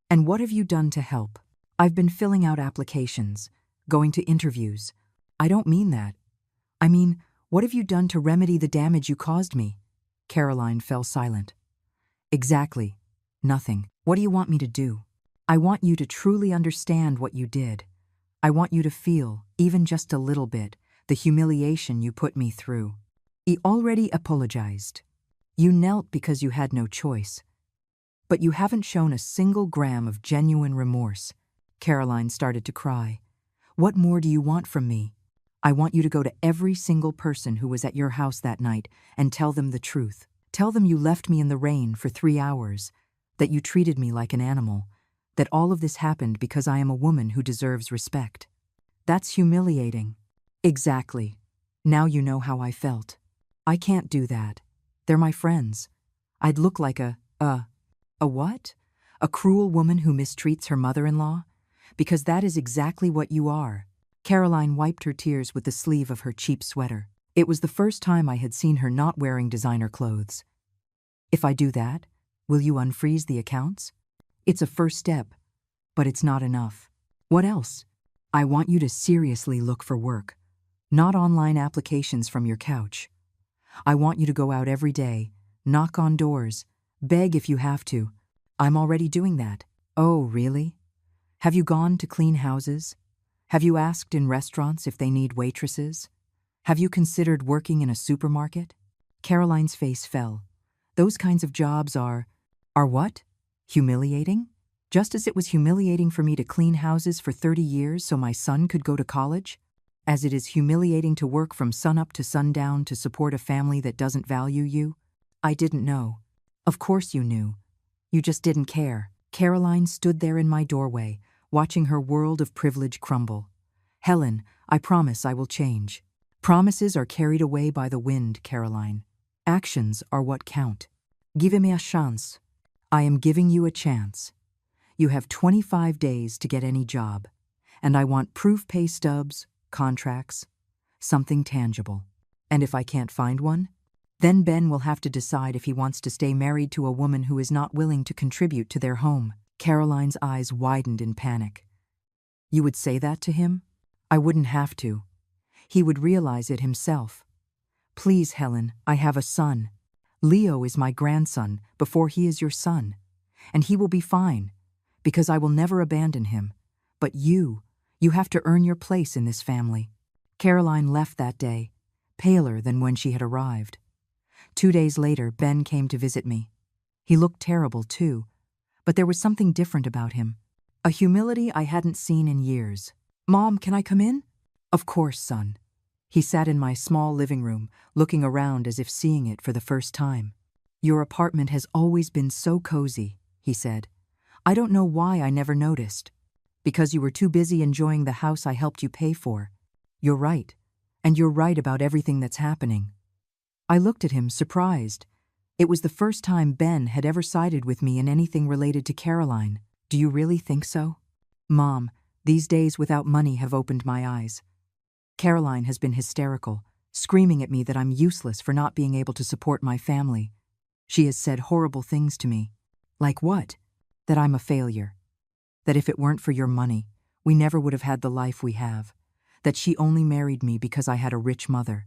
And what have you done to help? I've been filling out applications, going to interviews. I don't mean that. I mean, what have you done to remedy the damage you caused me? Caroline fell silent. Exactly. Nothing. What do you want me to do? I want you to truly understand what you did. I want you to feel, even just a little bit, the humiliation you put me through. He already apologized. You knelt because you had no choice. But you haven't shown a single gram of genuine remorse. Caroline started to cry. What more do you want from me? I want you to go to every single person who was at your house that night and tell them the truth. Tell them you left me in the rain for 3 hours, that you treated me like an animal, that all of this happened because I am a woman who deserves respect. That's humiliating. Exactly. Now you know how I felt. I can't do that. They're my friends. I'd look like a what? A cruel woman who mistreats her mother-in-law? Because that is exactly what you are. Caroline wiped her tears with the sleeve of her cheap sweater. It was the first time I had seen her not wearing designer clothes. If I do that, will you unfreeze the accounts? It's a first step, but it's not enough. What else? I want you to seriously look for work, not online applications from your couch. I want you to go out every day, knock on doors, beg if you have to. I'm already doing that. Oh, really? Have you gone to clean houses? Have you asked in restaurants if they need waitresses? Have you considered working in a supermarket? Caroline's face fell. Those kinds of jobs are what? Humiliating? Just as it was humiliating for me to clean houses for 30 years so my son could go to college? As it is humiliating to work from sunup to sundown to support a family that doesn't value you? I didn't know. Of course you knew. You just didn't care. Caroline stood there in my doorway, watching her world of privilege crumble. Helen, I promise I will change. Promises are carried away by the wind, Caroline. Actions are what count. Give me a chance. I am giving you a chance. You have 25 days to get any job, and I want proof pay stubs, contracts, something tangible. And if I can't find one, then Ben will have to decide if he wants to stay married to a woman who is not willing to contribute to their home. Caroline's eyes widened in panic. You would say that to him? I wouldn't have to. He would realize it himself. Please, Helen, I have a son. Leo is my grandson before he is your son. And he will be fine, because I will never abandon him. But you have to earn your place in this family. Caroline left that day, paler than when she had arrived. 2 days later, Ben came to visit me. He looked terrible, too, but there was something different about him. A humility I hadn't seen in years. Mom, can I come in? Of course, son. He sat in my small living room, looking around as if seeing it for the first time. Your apartment has always been so cozy, he said. I don't know why I never noticed. Because you were too busy enjoying the house I helped you pay for. You're right. And you're right about everything that's happening. I looked at him, surprised. It was the first time Ben had ever sided with me in anything related to Caroline. Do you really think so? Mom, these days without money have opened my eyes. Caroline has been hysterical, screaming at me that I'm useless for not being able to support my family. She has said horrible things to me. Like what? That I'm a failure. That if it weren't for your money, we never would have had the life we have. That she only married me because I had a rich mother.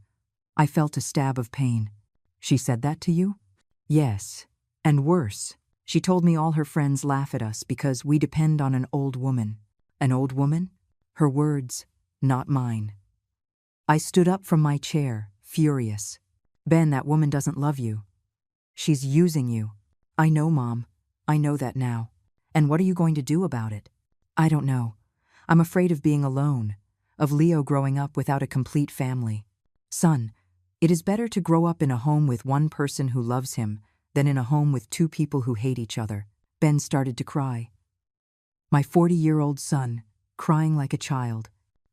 I felt a stab of pain. She said that to you? Yes. And worse, she told me all her friends laugh at us because we depend on an old woman. An old woman? Her words, not mine. I stood up from my chair, furious. Ben, that woman doesn't love you. She's using you. I know, Mom. I know that now. And what are you going to do about it? I don't know. I'm afraid of being alone. of Leo growing up without a complete family. Son, it is better to grow up in a home with one person who loves him than in a home with two people who hate each other. Ben started to cry. My 40-year-old son, crying like a child.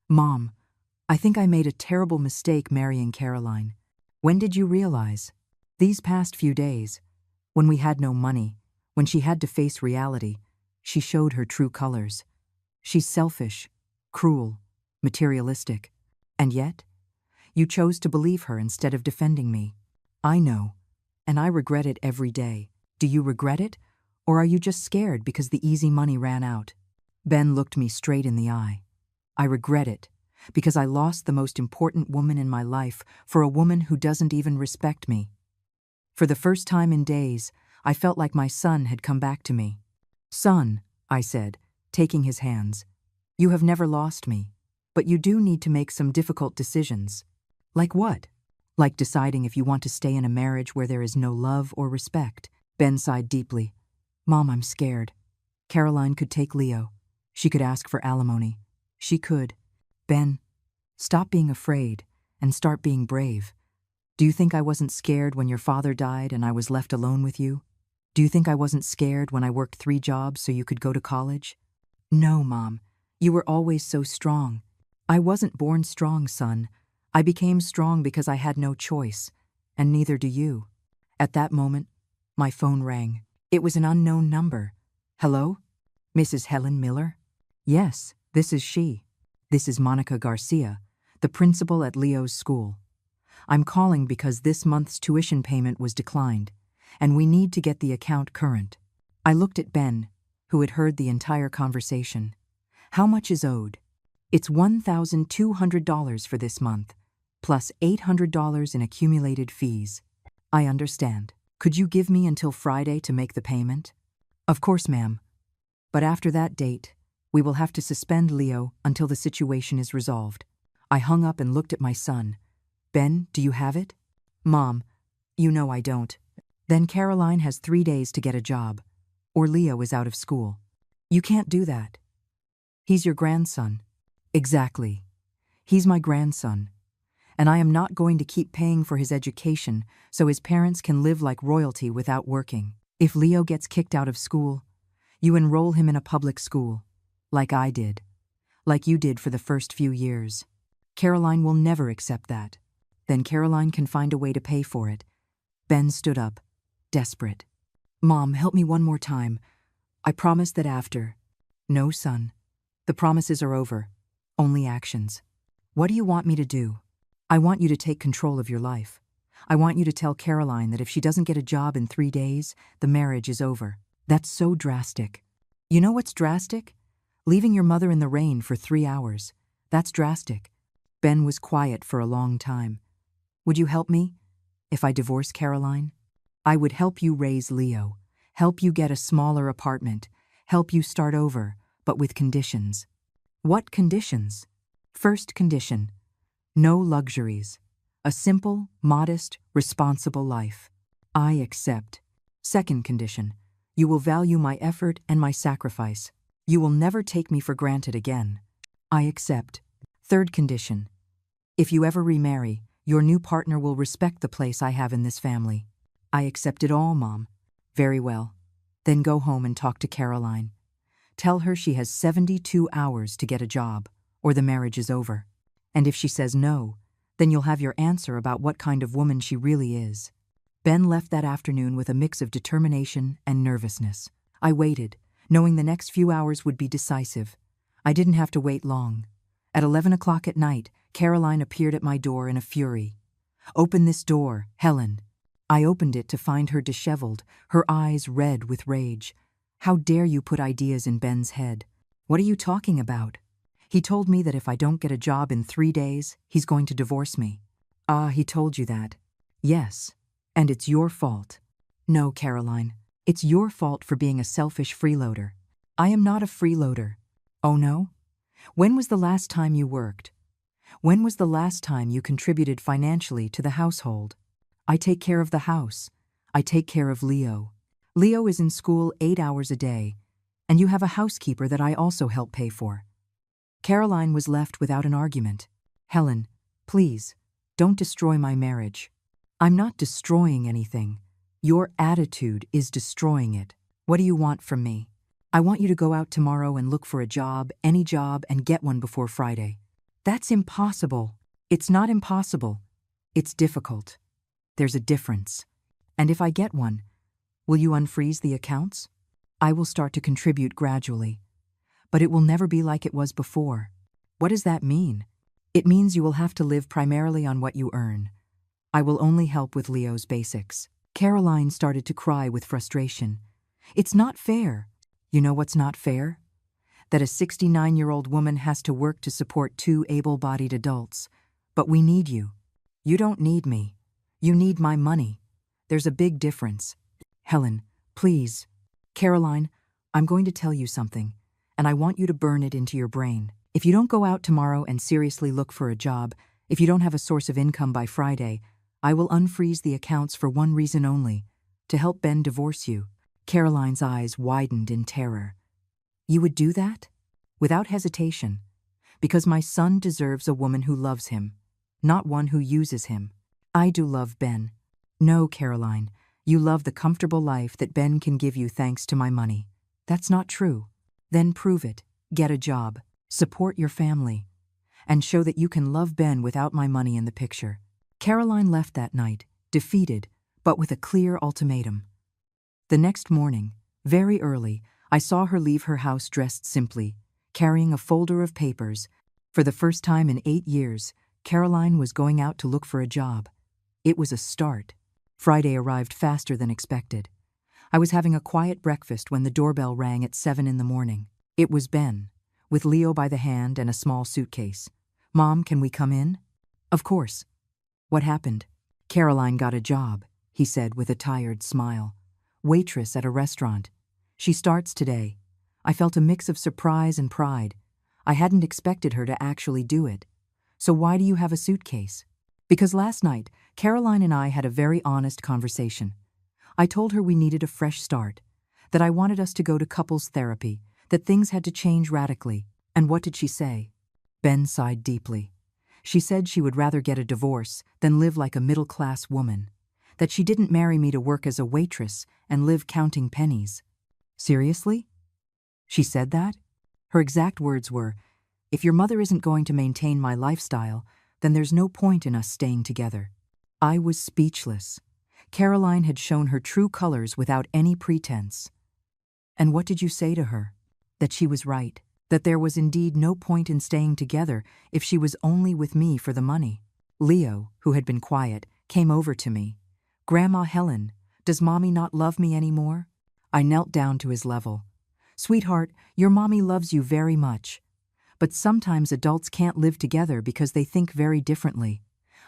Mom, I think I made a terrible mistake marrying Caroline. When did you realize? These past few days, when we had no money, when she had to face reality, she showed her true colors. She's selfish, cruel, materialistic. And yet, you chose to believe her instead of defending me. I know, and I regret it every day. Do you regret it, or are you just scared because the easy money ran out? Ben looked me straight in the eye. I regret it, because I lost the most important woman in my life for a woman who doesn't even respect me. For the first time in days, I felt like my son had come back to me. Son, I said, taking his hands, you have never lost me, but you do need to make some difficult decisions. Like what? Like deciding if you want to stay in a marriage where there is no love or respect. Ben sighed deeply. Mom, I'm scared. Caroline could take Leo. She could ask for alimony. She could. Ben, stop being afraid and start being brave. Do you think I wasn't scared when your father died and I was left alone with you? Do you think I wasn't scared when I worked 3 jobs so you could go to college? No, Mom. You were always so strong. I wasn't born strong, son. I became strong because I had no choice, and neither do you. At that moment, my phone rang. It was an unknown number. Hello? Mrs. Helen Miller? Yes, this is she. This is Monica Garcia, the principal at Leo's school. I'm calling because this month's tuition payment was declined, and we need to get the account current. I looked at Ben, who had heard the entire conversation. How much is owed? It's $1,200 for this month, plus $800 in accumulated fees. I understand. Could you give me until Friday to make the payment? Of course, ma'am. But after that date, we will have to suspend Leo until the situation is resolved. I hung up and looked at my son. Ben, do you have it? Mom, you know I don't. Then Caroline has 3 days to get a job, or Leo is out of school. You can't do that. He's your grandson. Exactly. He's my grandson. And I am not going to keep paying for his education so his parents can live like royalty without working. If Leo gets kicked out of school, you enroll him in a public school, like I did, like you did for the first few years. Caroline will never accept that. Then Caroline can find a way to pay for it. Ben stood up, desperate. Mom, help me one more time. I promise that after. No, son. The promises are over. Only actions. What do you want me to do? I want you to take control of your life. I want you to tell Caroline that if she doesn't get a job in 3 days, the marriage is over. That's so drastic. You know what's drastic? Leaving your mother in the rain for 3 hours. That's drastic. Ben was quiet for a long time. Would you help me if I divorce Caroline? I would help you raise Leo, help you get a smaller apartment, help you start over, but with conditions. What conditions? First condition, no luxuries. A simple, modest, responsible life. I accept. Second condition, you will value my effort and my sacrifice. You will never take me for granted again. I accept. Third condition, if you ever remarry, your new partner will respect the place I have in this family. I accept it all, Mom. Very well. Then go home and talk to Caroline. Tell her she has 72 hours to get a job, or the marriage is over. And if she says no, then you'll have your answer about what kind of woman she really is. Ben left that afternoon with a mix of determination and nervousness. I waited, knowing the next few hours would be decisive. I didn't have to wait long. At 11 o'clock at night, Caroline appeared at my door in a fury. Open this door, Helen. I opened it to find her disheveled, her eyes red with rage. How dare you put ideas in Ben's head? What are you talking about? He told me that if I don't get a job in 3 days, he's going to divorce me. Ah, he told you that. Yes, and it's your fault. No, Caroline, it's your fault for being a selfish freeloader. I am not a freeloader. Oh no? When was the last time you worked? When was the last time you contributed financially to the household? I take care of the house. I take care of Leo. Leo is in school 8 hours a day, and you have a housekeeper that I also help pay for. Caroline was left without an argument. Helen, please, don't destroy my marriage. I'm not destroying anything. Your attitude is destroying it. What do you want from me? I want you to go out tomorrow and look for a job, any job, and get one before Friday. That's impossible. It's not impossible. It's difficult. There's a difference. And if I get one, will you unfreeze the accounts? I will start to contribute gradually. But it will never be like it was before. What does that mean? It means you will have to live primarily on what you earn. I will only help with Leo's basics. Caroline started to cry with frustration. It's not fair. You know what's not fair? That a 69-year-old woman has to work to support two able-bodied adults. But we need you. You don't need me. You need my money. There's a big difference. Helen, please. Caroline, I'm going to tell you something, and I want you to burn it into your brain. If you don't go out tomorrow and seriously look for a job, if you don't have a source of income by Friday, I will unfreeze the accounts for one reason only, to help Ben divorce you. Caroline's eyes widened in terror. You would do that? Without hesitation. Because my son deserves a woman who loves him, not one who uses him. I do love Ben. No, Caroline, you love the comfortable life that Ben can give you thanks to my money. That's not true. Then prove it. Get a job. Support your family. And show that you can love Ben without my money in the picture. Caroline left that night, defeated, but with a clear ultimatum. The next morning, very early, I saw her leave her house dressed simply, carrying a folder of papers. For the first time in 8 years, Caroline was going out to look for a job. It was a start. Friday arrived faster than expected. I was having a quiet breakfast when the doorbell rang at 7 in the morning. It was Ben, with Leo by the hand and a small suitcase. Mom, can we come in? Of course. What happened? Caroline got a job, he said with a tired smile. Waitress at a restaurant. She starts today. I felt a mix of surprise and pride. I hadn't expected her to actually do it. So why do you have a suitcase? Because last night, Caroline and I had a very honest conversation. I told her we needed a fresh start, that I wanted us to go to couples therapy, that things had to change radically. And what did she say? Ben sighed deeply. She said she would rather get a divorce than live like a middle-class woman, that she didn't marry me to work as a waitress and live counting pennies. Seriously? She said that? Her exact words were, if your mother isn't going to maintain my lifestyle, then there's no point in us staying together. I was speechless. Caroline had shown her true colors without any pretense. And what did you say to her? That she was right, that there was indeed no point in staying together if she was only with me for the money. Leo, who had been quiet, came over to me. Grandma Helen, does Mommy not love me anymore? I knelt down to his level. Sweetheart, your mommy loves you very much. But sometimes adults can't live together because they think very differently.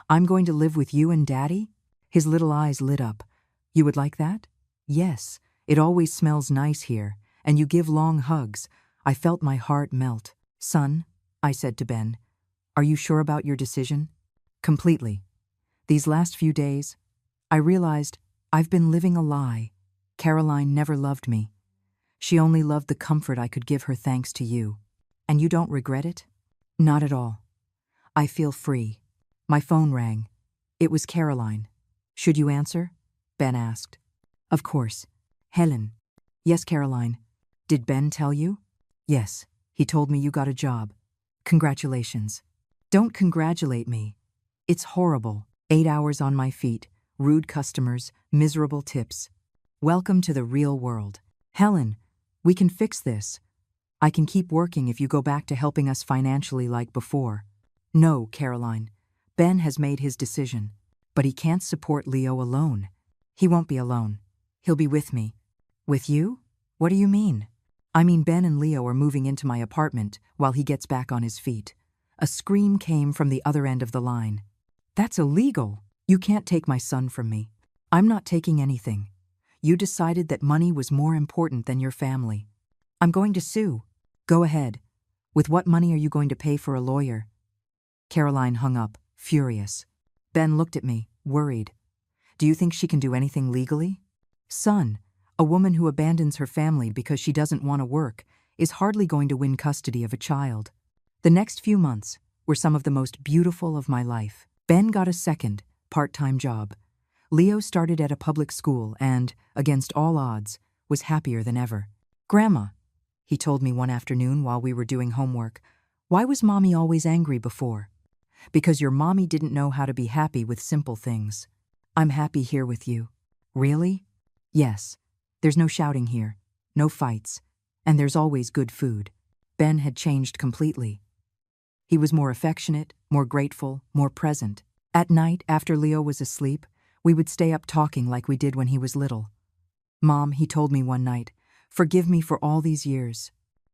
I'm going to live with you and Daddy? His little eyes lit up. You would like that? Yes, it always smells nice here, and you give long hugs. I felt my heart melt. Son, I said to Ben, are you sure about your decision? Completely. These last few days, I realized I've been living a lie. Caroline never loved me. She only loved the comfort I could give her thanks to you. And you don't regret it? Not at all. I feel free. My phone rang. It was Caroline. Should you answer? Ben asked. Of course. Helen. Yes, Caroline. Did Ben tell you? Yes. He told me you got a job. Congratulations. Don't congratulate me. It's horrible. 8 hours on my feet, rude customers, miserable tips. Welcome to the real world. Helen, we can fix this. I can keep working if you go back to helping us financially like before. No, Caroline. Ben has made his decision. But he can't support Leo alone. He won't be alone. He'll be with me. With you? What do you mean? I mean Ben and Leo are moving into my apartment while he gets back on his feet. A scream came from the other end of the line. That's illegal. You can't take my son from me. I'm not taking anything. You decided that money was more important than your family. I'm going to sue. Go ahead. With what money are you going to pay for a lawyer? Caroline hung up, furious. Ben looked at me, worried. Do you think she can do anything legally? Son, a woman who abandons her family because she doesn't want to work is hardly going to win custody of a child. The next few months were some of the most beautiful of my life. Ben got a second, part-time job. Leo started at a public school and, against all odds, was happier than ever. "Grandma," he told me one afternoon while we were doing homework, "why was Mommy always angry before?" "Because your mommy didn't know how to be happy with simple things." "I'm happy here with you." "Really?" "Yes. There's no shouting here, no fights, and there's always good food." Ben had changed completely. He was more affectionate, more grateful, more present. At night, after Leo was asleep, we would stay up talking like we did when he was little. "Mom," he told me one night, "forgive me for all these years.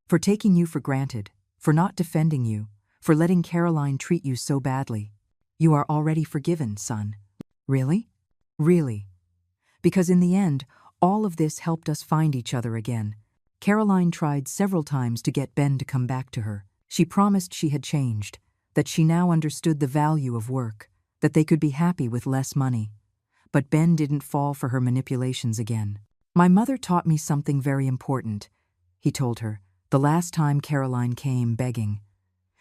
For taking you for granted, for not defending you, for letting Caroline treat you so badly. You are already forgiven, son." "Really?" "Really. Because in the end, all of this helped us find each other again." Caroline tried several times to get Ben to come back to her. She promised she had changed, that she now understood the value of work, that they could be happy with less money. But Ben didn't fall for her manipulations again. "My mother taught me something very important," he told her, the last time Caroline came begging.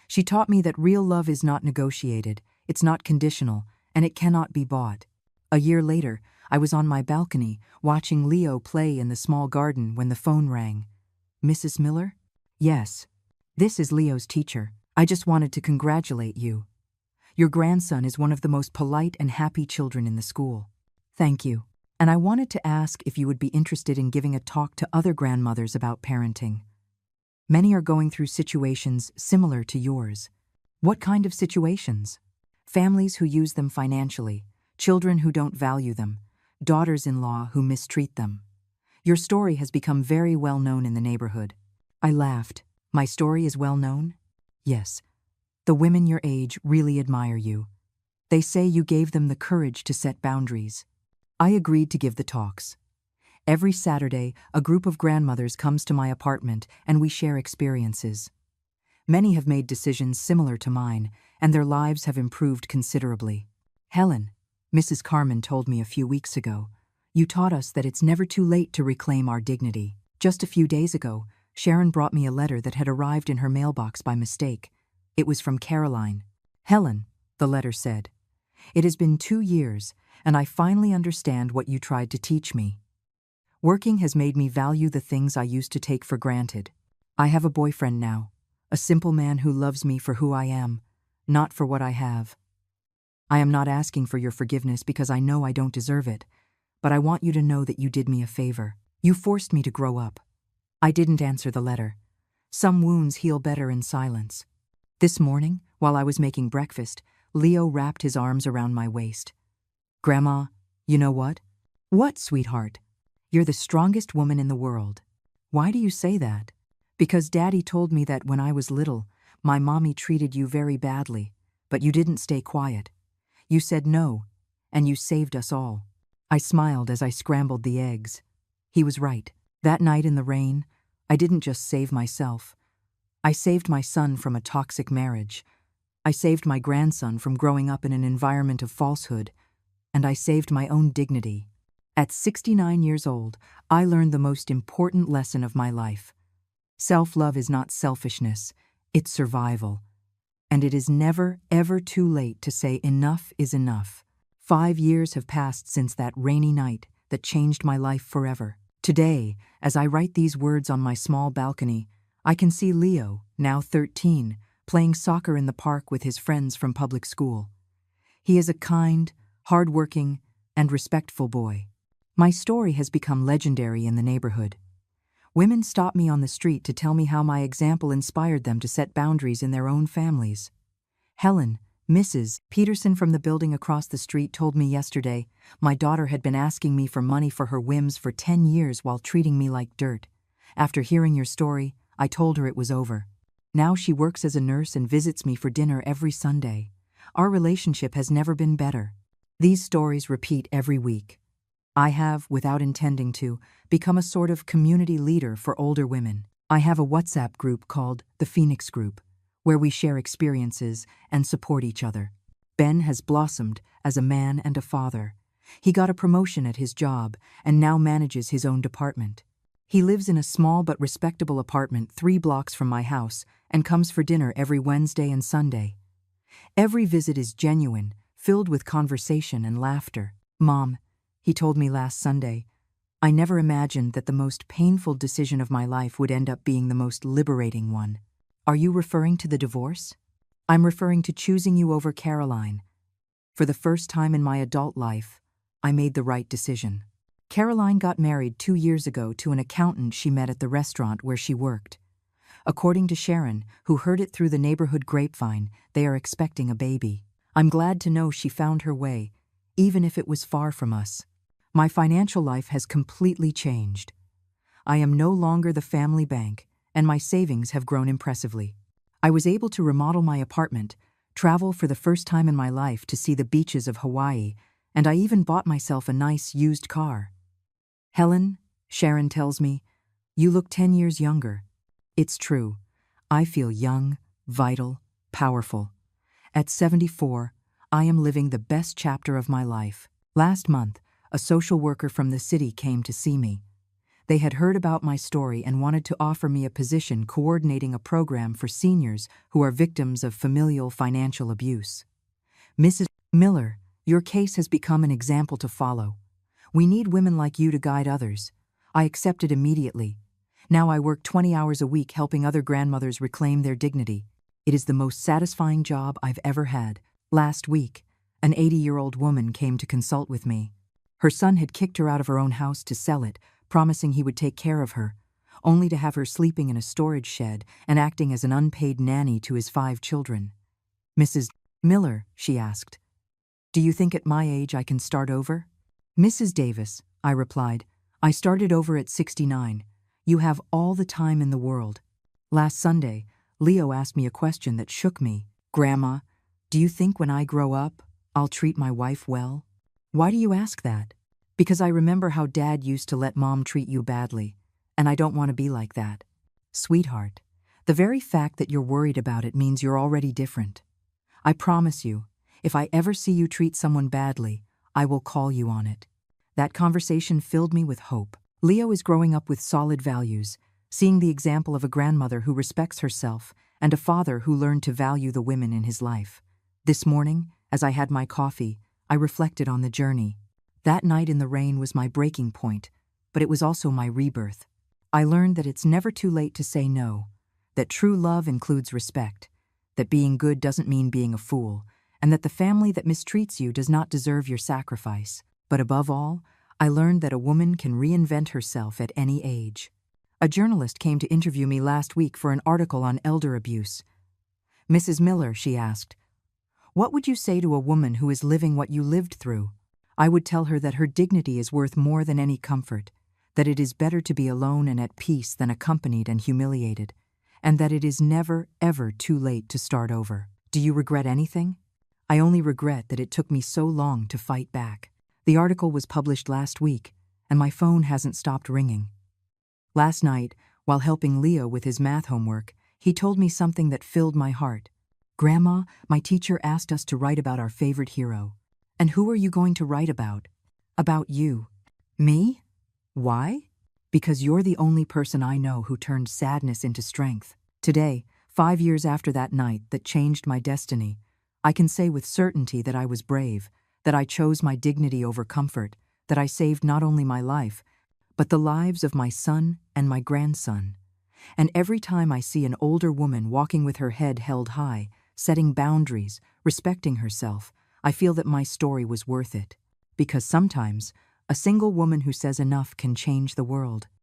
"She taught me that real love is not negotiated, it's not conditional, and it cannot be bought." A year later, I was on my balcony, watching Leo play in the small garden when the phone rang. "Mrs. Miller?" "Yes. This is Leo's teacher. I just wanted to congratulate you. Your grandson is one of the most polite and happy children in the school." "Thank you. And I wanted to ask if you would be interested in giving a talk to other grandmothers about parenting. Many are going through situations similar to yours." "What kind of situations?" "Families who use them financially, children who don't value them, daughters-in-law who mistreat them. Your story has become very well known in the neighborhood." I laughed. "My story is well known?" "Yes. The women your age really admire you. They say you gave them the courage to set boundaries." I agreed to give the talks. Every Saturday, a group of grandmothers comes to my apartment and we share experiences. Many have made decisions similar to mine, and their lives have improved considerably. "Helen," Mrs. Carmen told me a few weeks ago, "you taught us that it's never too late to reclaim our dignity." Just a few days ago, Sharon brought me a letter that had arrived in her mailbox by mistake. It was from Caroline. "Helen," the letter said, "it has been 2 years, and I finally understand what you tried to teach me. Working has made me value the things I used to take for granted. I have a boyfriend now, a simple man who loves me for who I am, not for what I have. I am not asking for your forgiveness because I know I don't deserve it, but I want you to know that you did me a favor. You forced me to grow up." I didn't answer the letter. Some wounds heal better in silence. This morning, while I was making breakfast, Leo wrapped his arms around my waist. "Grandma, you know what?" "What, sweetheart?" "You're the strongest woman in the world." "Why do you say that?" "Because Daddy told me that when I was little, my mommy treated you very badly, but you didn't stay quiet. You said no, and you saved us all." I smiled as I scrambled the eggs. He was right. That night in the rain, I didn't just save myself. I saved my son from a toxic marriage. I saved my grandson from growing up in an environment of falsehood. And I saved my own dignity. At 69 years old, I learned the most important lesson of my life. Self-love is not selfishness, it's survival. And it is never, ever too late to say enough is enough. 5 years have passed since that rainy night that changed my life forever. Today, as I write these words on my small balcony, I can see Leo, now 13, playing soccer in the park with his friends from public school. He is a kind, hard-working, and respectful boy. My story has become legendary in the neighborhood. Women stop me on the street to tell me how my example inspired them to set boundaries in their own families. Helen, Mrs. Peterson from the building across the street told me yesterday my daughter had been asking me for money for her whims for 10 years while treating me like dirt. After hearing your story, I told her it was over. Now she works as a nurse and visits me for dinner every Sunday. Our relationship has never been better. These stories repeat every week. I have, without intending to, become a sort of community leader for older women. I have a WhatsApp group called the Phoenix Group, where we share experiences and support each other. Ben has blossomed as a man and a father. He got a promotion at his job and now manages his own department. He lives in a small but respectable apartment 3 blocks from my house and comes for dinner every Wednesday and Sunday. Every visit is genuine, filled with conversation and laughter. Mom, he told me last Sunday, I never imagined that the most painful decision of my life would end up being the most liberating one. Are you referring to the divorce? I'm referring to choosing you over Caroline. For the first time in my adult life, I made the right decision. Caroline got married 2 years ago to an accountant she met at the restaurant where she worked. According to Sharon, who heard it through the neighborhood grapevine, they are expecting a baby. I'm glad to know she found her way, even if it was far from us. My financial life has completely changed. I am no longer the family bank, and my savings have grown impressively. I was able to remodel my apartment, travel for the first time in my life to see the beaches of Hawaii, and I even bought myself a nice used car. Helen, Sharon tells me, you look 10 years younger. It's true. I feel young, vital, powerful. At 74, I am living the best chapter of my life. Last month, a social worker from the city came to see me. They had heard about my story and wanted to offer me a position coordinating a program for seniors who are victims of familial financial abuse. Mrs. Miller, your case has become an example to follow. We need women like you to guide others. I accepted immediately. Now I work 20 hours a week helping other grandmothers reclaim their dignity. It is the most satisfying job I've ever had. Last week, an 80-year-old woman came to consult with me. Her son had kicked her out of her own house to sell it, promising he would take care of her, only to have her sleeping in a storage shed and acting as an unpaid nanny to his 5 children. Mrs. Miller, she asked, do you think at my age I can start over? Mrs. Davis, I replied, I started over at 69. You have all the time in the world. Last Sunday, Leo asked me a question that shook me. Grandma, do you think when I grow up, I'll treat my wife well? Why do you ask that? Because I remember how Dad used to let Mom treat you badly, and I don't want to be like that. Sweetheart, the very fact that you're worried about it means you're already different. I promise you, if I ever see you treat someone badly, I will call you on it. That conversation filled me with hope. Leo is growing up with solid values, seeing the example of a grandmother who respects herself and a father who learned to value the women in his life. This morning, as I had my coffee, I reflected on the journey. That night in the rain was my breaking point, but it was also my rebirth. I learned that it's never too late to say no, that true love includes respect, that being good doesn't mean being a fool, and that the family that mistreats you does not deserve your sacrifice. But above all, I learned that a woman can reinvent herself at any age. A journalist came to interview me last week for an article on elder abuse. Mrs. Miller, she asked, what would you say to a woman who is living what you lived through? I would tell her that her dignity is worth more than any comfort, that it is better to be alone and at peace than accompanied and humiliated, and that it is never, ever too late to start over. Do you regret anything? I only regret that it took me so long to fight back. The article was published last week, and my phone hasn't stopped ringing. Last night, while helping Leo with his math homework, he told me something that filled my heart. Grandma, my teacher asked us to write about our favorite hero. And who are you going to write about? About you. Me? Why? Because you're the only person I know who turned sadness into strength. Today, 5 years after that night that changed my destiny, I can say with certainty that I was brave, that I chose my dignity over comfort, that I saved not only my life, but the lives of my son and my grandson. And every time I see an older woman walking with her head held high, setting boundaries, respecting herself, I feel that my story was worth it. Because sometimes, a single woman who says enough can change the world.